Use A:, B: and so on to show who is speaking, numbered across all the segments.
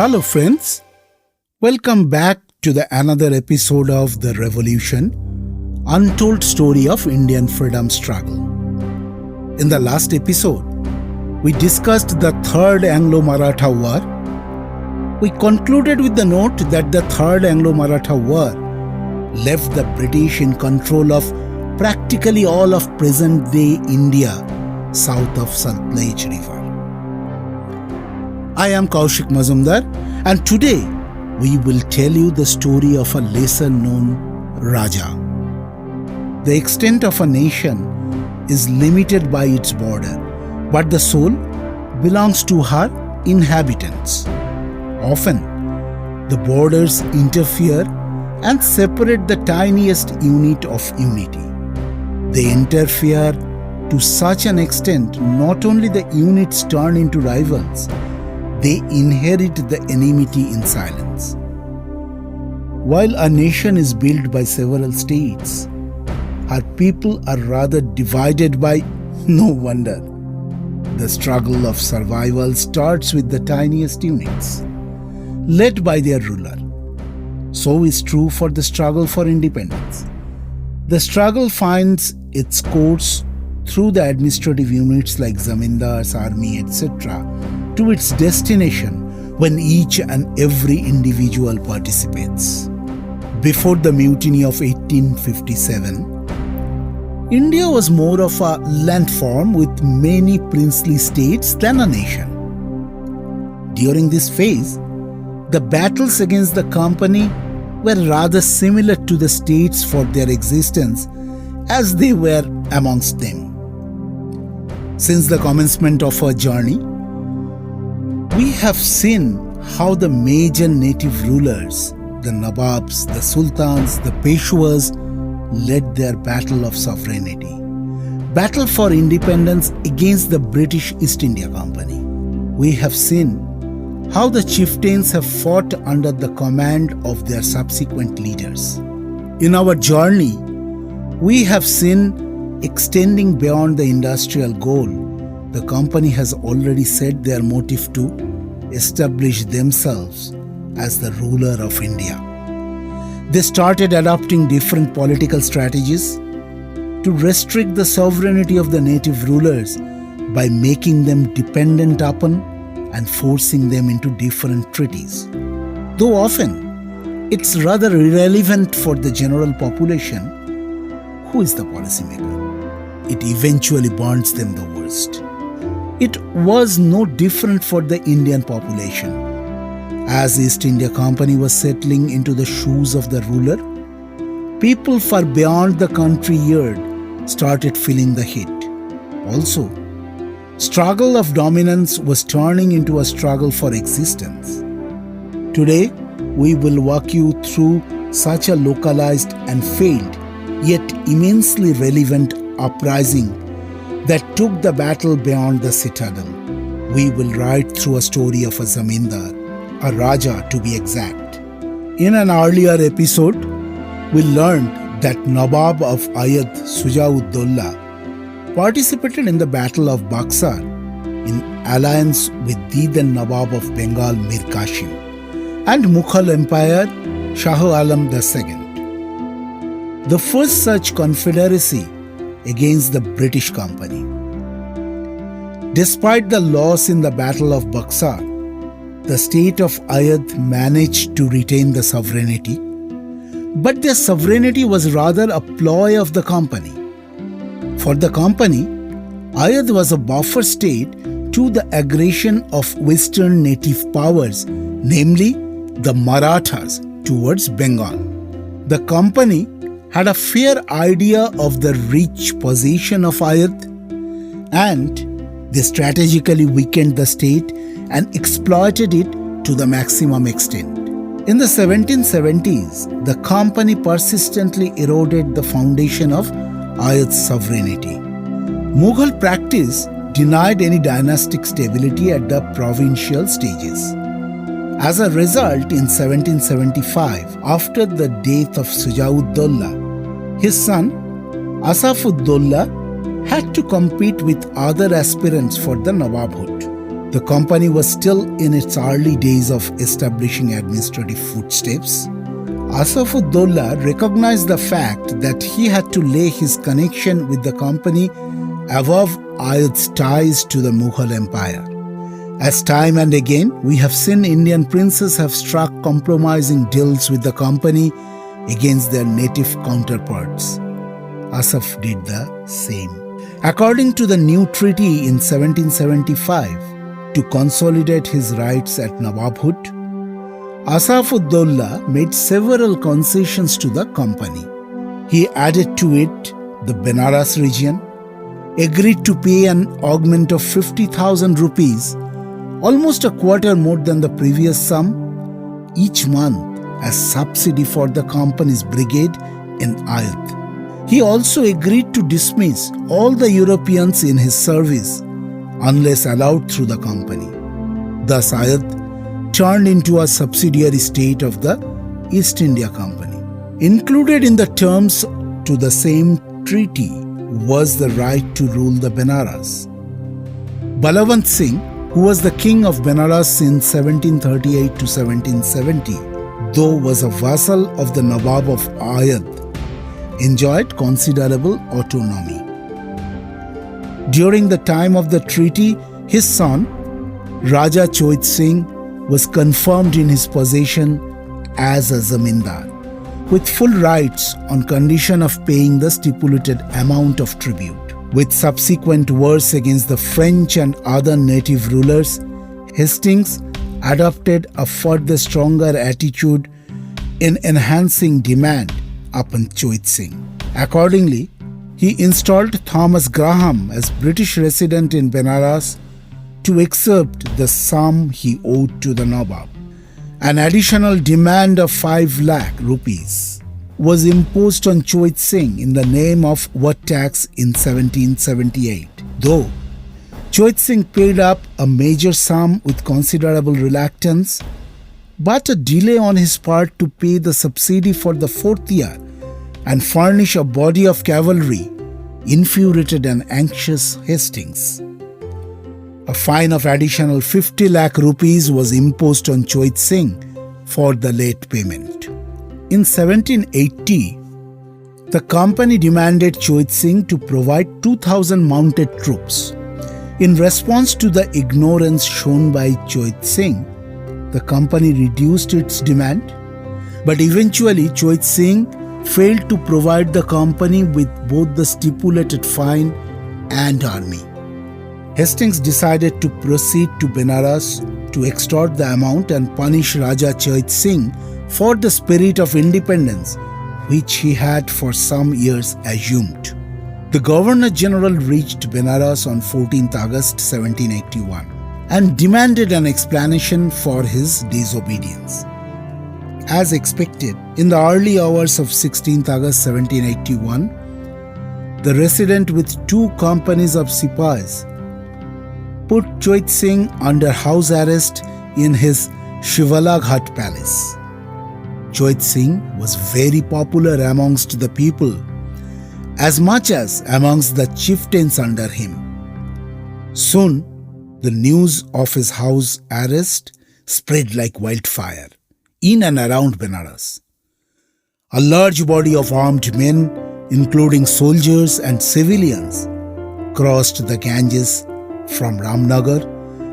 A: Hello friends, welcome back to the another episode of The Revolution, Untold Story of Indian Freedom Struggle. In the last episode, we discussed the Third Anglo-Maratha War. We concluded with the note that the Third Anglo-Maratha War left the British in control of practically all of present-day India south of Satluj River. I am Kaushik Majumdar, and today we will tell you the story of a lesser-known Raja. The extent of a nation is limited by its border, but the soul belongs to her inhabitants. Often, the borders interfere and separate the tiniest unit of unity. They interfere to such an extent not only the units turn into rivals, they inherit the enmity in silence. While a nation is built by several states, her people are rather divided by no wonder. The struggle of survival starts with the tiniest units, led by their ruler. So is true for the struggle for independence. The struggle finds its course through the administrative units like zamindars, army, etc., to its destination when each and every individual participates. Before the mutiny of 1857, India was more of a landform with many princely states than a nation. During this phase, the battles against the company were rather similar to the states for their existence as they were amongst them. Since the commencement of our journey, we have seen how the major native rulers, the Nawabs, the Sultans, the Peshwas, led their battle of sovereignty, battle for independence against the British East India Company. We have seen how the chieftains have fought under the command of their subsequent leaders. In our journey, we have seen extending beyond the industrial goal, the company has already set their motive to establish themselves as the ruler of India. They started adopting different political strategies to restrict the sovereignty of the native rulers by making them dependent upon and forcing them into different treaties. Though often it's rather irrelevant for the general population, who is the policymaker? It eventually burns them the worst. It was no different for the Indian population. As East India Company was settling into the shoes of the ruler, people far beyond the country yard started feeling the heat. Also, struggle of dominance was turning into a struggle for existence. Today, we will walk you through such a localized and failed, yet immensely relevant uprising that took the battle beyond the citadel. We will ride through a story of a zamindar, a Raja to be exact. In an earlier episode, we learned that Nawab of Ayadh, Shuja-ud-Dowla, participated in the Battle of Buxar in alliance with D.N.Nawab of Bengal, Mir Qasim, and Mughal Empire, Shah Alam II, the first such confederacy against the British Company. Despite the loss in the Battle of Buxar, the state of Ayadh managed to retain the sovereignty, but their sovereignty was rather a ploy of the company. For the company, Ayadh was a buffer state to the aggression of Western native powers, namely the Marathas, towards Bengal. The company had a fair idea of the rich position of Ayadh, and they strategically weakened the state and exploited it to the maximum extent. In the 1770s, the company persistently eroded the foundation of Ayadh's sovereignty. Mughal practice denied any dynastic stability at the provincial stages. As a result, in 1775, after the death of Shuja-ud-Dowla, his son Asaf-ud-Dowla had to compete with other aspirants for the Nawabhood. The company was still in its early days of establishing administrative footsteps. Asaf-ud-Daula recognized the fact that he had to lay his connection with the company above Ayadh's ties to the Mughal Empire. As time and again, we have seen Indian princes have struck compromising deals with the company against their native counterparts. Asaf did the same. According to the new treaty in 1775, to consolidate his rights at Nawabhood, Asaf-ud-Daula made several concessions to the company. He added to it the Benaras region, agreed to pay an augment of 50,000 rupees, almost a quarter more than the previous sum, each month as subsidy for the company's brigade in Ayadh. He also agreed to dismiss all the Europeans in his service unless allowed through the company. Thus Ayadh turned into a subsidiary state of the East India Company. Included in the terms to the same treaty was the right to rule the Benaras. Balwant Singh, who was the king of Benaras in 1738 to 1770, though was a vassal of the Nawab of Ayadh, enjoyed considerable autonomy. During the time of the treaty, his son, Raja Chait Singh, was confirmed in his possession as a zamindar, with full rights on condition of paying the stipulated amount of tribute. With subsequent wars against the French and other native rulers, Hastings adopted a further stronger attitude in enhancing demand upon Chait Singh. Accordingly, he installed Thomas Graham as British resident in Benaras to accept the sum he owed to the Nawab. An additional demand of 5 lakh rupees was imposed on Chait Singh in the name of what tax in 1778. Though Chait Singh paid up a major sum with considerable reluctance, but a delay on his part to pay the subsidy for the 4th year and furnish a body of cavalry infuriated an anxious Hastings. A fine of additional 50 lakh rupees was imposed on Chait Singh for the late payment. In 1780, the company demanded Chait Singh to provide 2,000 mounted troops. In response to the ignorance shown by Chait Singh, the company reduced its demand, but eventually Chait Singh failed to provide the company with both the stipulated fine and army. Hastings decided to proceed to Benaras to extort the amount and punish Raja Chait Singh for the spirit of independence which he had for some years assumed. The Governor-General reached Benaras on 14th August 1781 and demanded an explanation for his disobedience. As expected, in the early hours of 16th August 1781, the resident with 2 companies of Sipahis put Chait Singh under house arrest in his Shivala Ghat palace. Chait Singh was very popular amongst the people, as much as amongst the chieftains under him. Soon, the news of his house arrest spread like wildfire in and around Benaras. A large body of armed men, including soldiers and civilians, crossed the Ganges from Ramnagar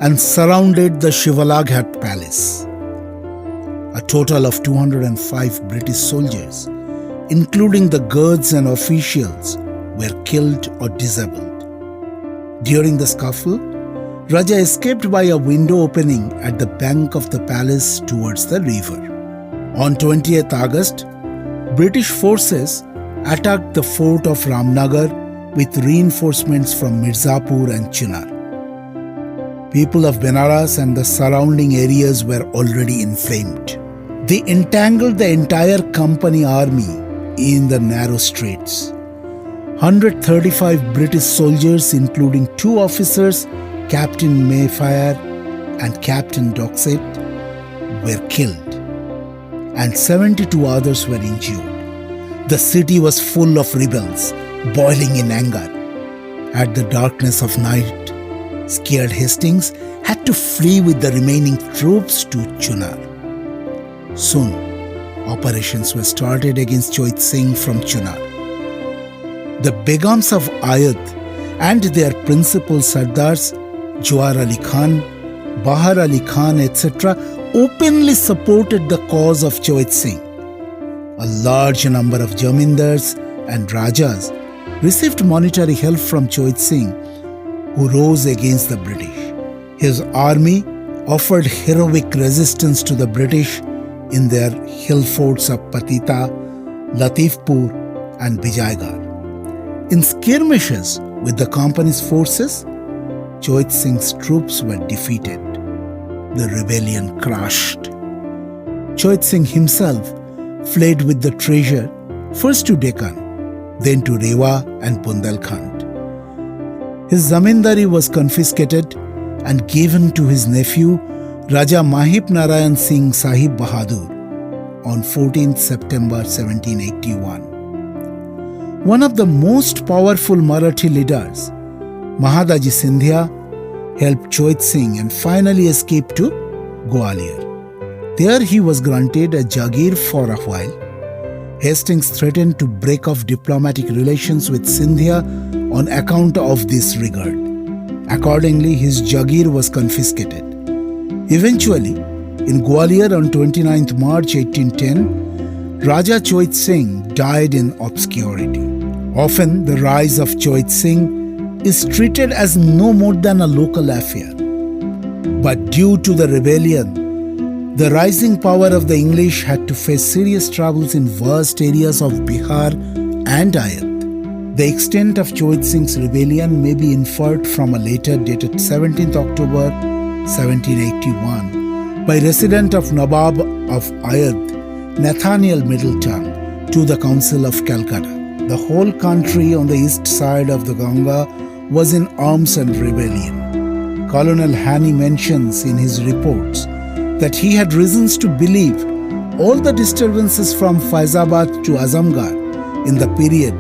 A: and surrounded the Shivala Ghat palace. A total of 205 British soldiers, including the guards and officials, were killed or disabled. During the scuffle, Raja escaped by a window opening at the bank of the palace towards the river. On 20th August, British forces attacked the fort of Ramnagar with reinforcements from Mirzapur and Chinar. People of Benaras and the surrounding areas were already inflamed. They entangled the entire company army in the narrow straits. 135 British soldiers, including 2 officers, Captain Mayfair and Captain Doxet, were killed, and 72 others were injured. The city was full of rebels, boiling in anger. At the darkness of night, Scared Hastings had to flee with the remaining troops to Chunar. Soon, operations were started against Chait Singh from Chunar. The Begums of Ayadh and their principal Sardars, Jawar Ali Khan, Bahar Ali Khan, etc., openly supported the cause of Chait Singh. A large number of Jamindars and Rajas received monetary help from Chait Singh, who rose against the British. His army offered heroic resistance to the British in their hill forts of Patita, Latifpur and Bijaygarh. In skirmishes with the company's forces, Chait Singh's troops were defeated. The rebellion crashed. Chait Singh himself fled with the treasure first to Deccan, then to Rewa and Bundelkhand. His zamindari was confiscated and given to his nephew Raja Mahip Narayan Singh Sahib Bahadur on 14th September 1781. One of the most powerful Marathi leaders, Mahadaji Scindia, helped Chait Singh and finally escaped to Gwalior. There he was granted a jagir for a while. Hastings threatened to break off diplomatic relations with Scindia on account of this regard. Accordingly, his jagir was confiscated. Eventually, in Gwalior on 29th March 1810, Raja Chait Singh died in obscurity. Often, the rise of Chait Singh is treated as no more than a local affair. But due to the rebellion, the rising power of the English had to face serious troubles in vast areas of Bihar and Ayadh. The extent of Chait Singh's rebellion may be inferred from a letter dated 17th October 1781 by resident of Nawab of Ayadh, Nathaniel Middleton, to the Council of Calcutta. The whole country on the east side of the Ganga was in arms and rebellion. Colonel Haney mentions in his reports that he had reasons to believe all the disturbances from Faizabad to Azamgarh in the period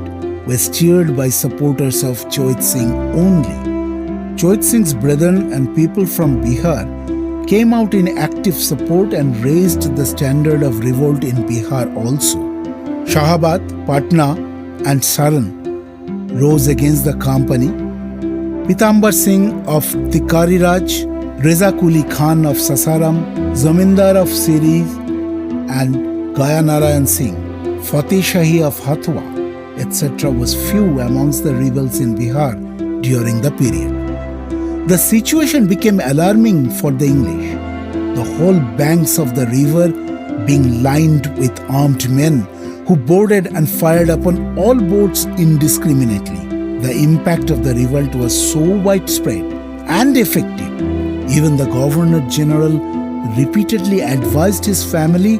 A: were stirred by supporters of Chait Singh only. Chait Singh's brethren and people from Bihar came out in active support and raised the standard of revolt in Bihar also. Shahabad, Patna and Saran rose against the company. Pitambar Singh of Tikariraj, Reza Kuli Khan of Sasaram, Zamindar of Siri and Gaya Narayan Singh, Fateh Shahi of Hathwa, etc. was few amongst the rebels in Bihar during the period. The situation became alarming for the English, the whole banks of the river being lined with armed men who boarded and fired upon all boats indiscriminately. The impact of the revolt was so widespread and effective, even the Governor-General repeatedly advised his family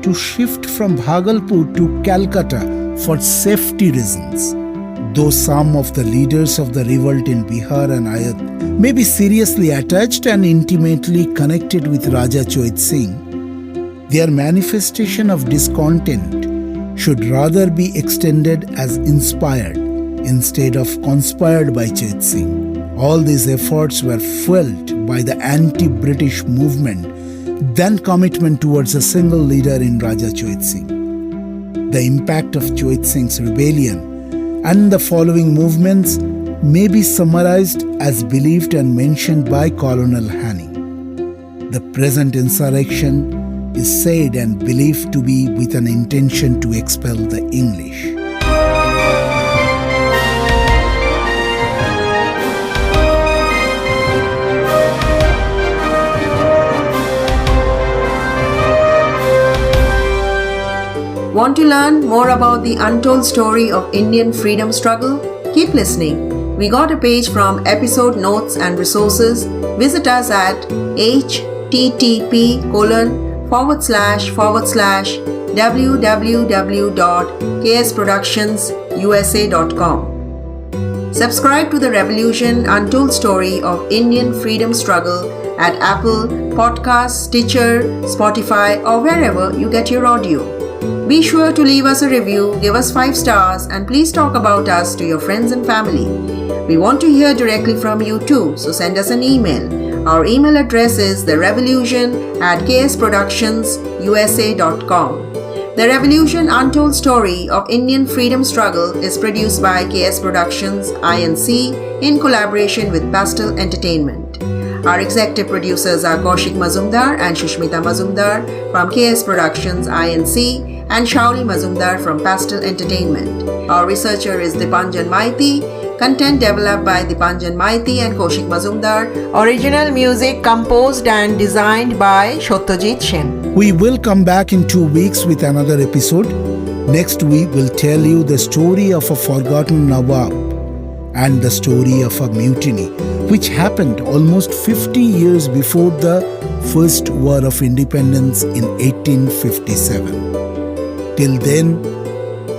A: to shift from Bhagalpur to Calcutta for safety reasons. Though some of the leaders of the revolt in Bihar and Ayadh may be seriously attached and intimately connected with Raja Chait Singh, their manifestation of discontent should rather be extended as inspired instead of conspired by Chait Singh. All these efforts were fueled by the anti-British movement, then commitment towards a single leader in Raja Chait Singh. The impact of Chait Singh's rebellion and the following movements may be summarized as believed and mentioned by Colonel Haney. The present insurrection is said and believed to be with an intention to expel the English.
B: Want to learn more about the untold story of Indian freedom struggle? Keep listening. We got a page from episode notes and resources. Visit us at http://www.ksproductionsusa.com. Subscribe to the Revolution Untold Story of Indian Freedom Struggle at Apple Podcasts, Stitcher, Spotify, or wherever you get your audio. Be sure to leave us a review, give us 5 stars, and please talk about us to your friends and family. We want to hear directly from you too, so send us an email. Our email address is therevolution@ksproductionsusa.com. The Revolution Untold Story of Indian Freedom Struggle is produced by KS Productions INC in collaboration with Pastel Entertainment. Our executive producers are Kaushik Majumdar and Shushmita Majumdar from KS Productions INC and Shauli Majumdar from Pastel Entertainment. Our researcher is Dipanjan Maiti. Content developed by Dipanjan Maiti and Kaushik Majumdar. Original music composed and designed by Shotyajit Shen.
A: We will come back in 2 weeks with another episode. Next week, we'll tell you the story of a forgotten Nawab and the story of a mutiny, which happened almost 50 years before the First War of Independence in 1857. Till then,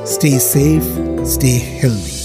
A: stay safe, stay healthy.